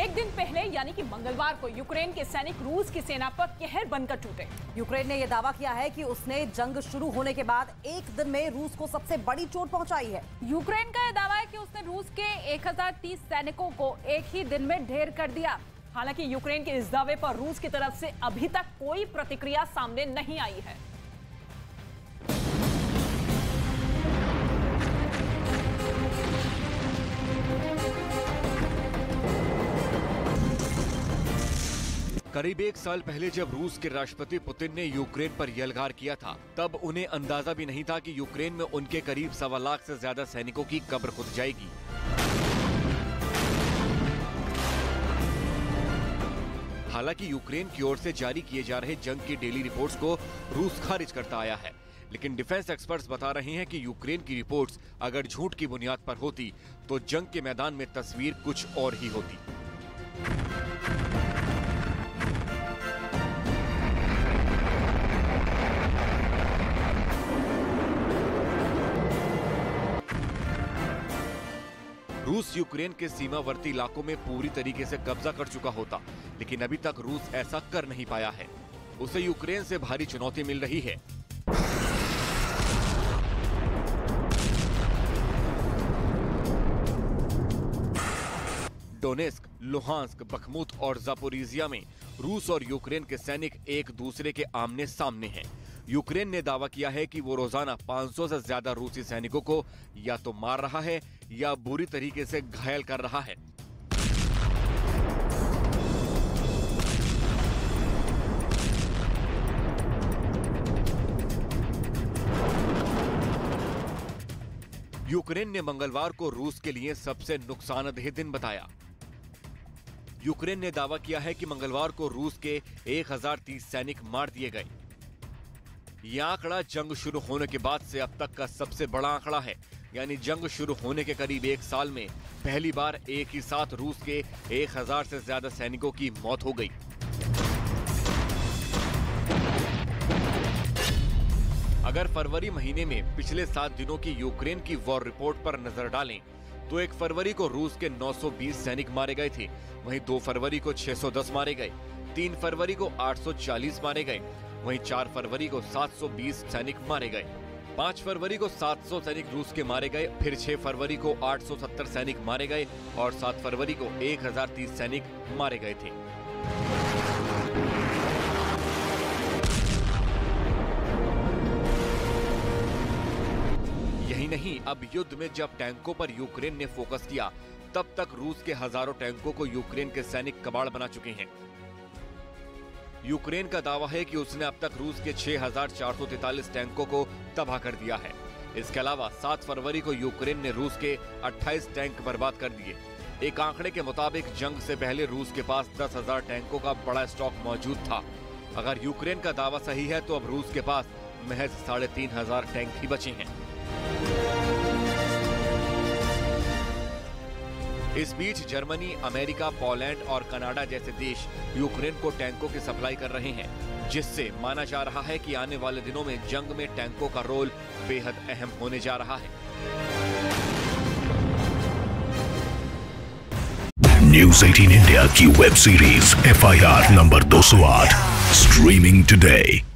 एक दिन पहले यानी कि मंगलवार को यूक्रेन के सैनिक रूस की सेना पर कहर बनकर टूटे। यूक्रेन ने यह दावा किया है कि उसने जंग शुरू होने के बाद एक दिन में रूस को सबसे बड़ी चोट पहुंचाई है। यूक्रेन का यह दावा है कि उसने रूस के 1030 सैनिकों को एक ही दिन में ढेर कर दिया। हालांकि यूक्रेन के इस दावे पर रूस की तरफ से अभी तक कोई प्रतिक्रिया सामने नहीं आई है। करीब एक साल पहले जब रूस के राष्ट्रपति पुतिन ने यूक्रेन पर यलगार किया था, तब उन्हें अंदाजा भी नहीं था कि यूक्रेन में उनके करीब 1.25 लाख से ज्यादा सैनिकों की कब्र खुद जाएगी। हालांकि यूक्रेन की ओर से जारी किए जा रहे जंग की डेली रिपोर्ट्स को रूस खारिज करता आया है, लेकिन डिफेंस एक्सपर्ट्स बता रहे हैं कि यूक्रेन की रिपोर्ट्स अगर झूठ की बुनियाद पर होती तो जंग के मैदान में तस्वीर कुछ और ही होती। रूस यूक्रेन के सीमावर्ती इलाकों में पूरी तरीके से कब्जा कर चुका होता, लेकिन अभी तक रूस ऐसा कर नहीं पाया है। उसे यूक्रेन से भारी चुनौती मिल रही है। डोनेस्क, लुहांस्क, बखमुत और जापोरिजिया में रूस और यूक्रेन के सैनिक एक दूसरे के आमने सामने हैं। यूक्रेन ने दावा किया है कि वो रोजाना 500 से ज्यादा रूसी सैनिकों को या तो मार रहा है या बुरी तरीके से घायल कर रहा है। यूक्रेन ने मंगलवार को रूस के लिए सबसे नुकसानदेह दिन बताया। यूक्रेन ने दावा किया है कि मंगलवार को रूस के 1030 सैनिक मार दिए गए। यह आंकड़ा जंग शुरू होने के बाद से अब तक का सबसे बड़ा आंकड़ा है, यानी जंग शुरू होने के करीब एक साल में पहली बार एक ही साथ रूस के 1000 से ज्यादा सैनिकों की मौत हो गई। अगर फरवरी महीने में पिछले 7 दिनों की यूक्रेन की वॉर रिपोर्ट पर नजर डालें तो 1 फरवरी को रूस के 920 सैनिक मारे गए थे, वहीं 2 फरवरी को 610 मारे गए, 3 फरवरी को 840 मारे गए, वहीं 4 फरवरी को 720 सैनिक मारे गए, 5 फरवरी को 700 सैनिक रूस के मारे गए, फिर 6 फरवरी को 870 सैनिक मारे गए और 7 फरवरी को 1030 सैनिक मारे गए थे। यही नहीं, अब युद्ध में जब टैंकों पर यूक्रेन ने फोकस किया, तब तक रूस के हजारों टैंकों को यूक्रेन के सैनिक कबाड़ बना चुके हैं। यूक्रेन का दावा है कि उसने अब तक रूस के 6443 टैंकों को तबाह कर दिया है। इसके अलावा 7 फरवरी को यूक्रेन ने रूस के 28 टैंक बर्बाद कर दिए। एक आंकड़े के मुताबिक जंग से पहले रूस के पास 10,000 टैंकों का बड़ा स्टॉक मौजूद था। अगर यूक्रेन का दावा सही है तो अब रूस के पास महज 3500 टैंक ही बचे हैं। इस बीच जर्मनी, अमेरिका, पोलैंड और कनाडा जैसे देश यूक्रेन को टैंकों की सप्लाई कर रहे हैं, जिससे माना जा रहा है कि आने वाले दिनों में जंग में टैंकों का रोल बेहद अहम होने जा रहा है। न्यूज़ 18 इंडिया की web series FIR number 208 streaming today.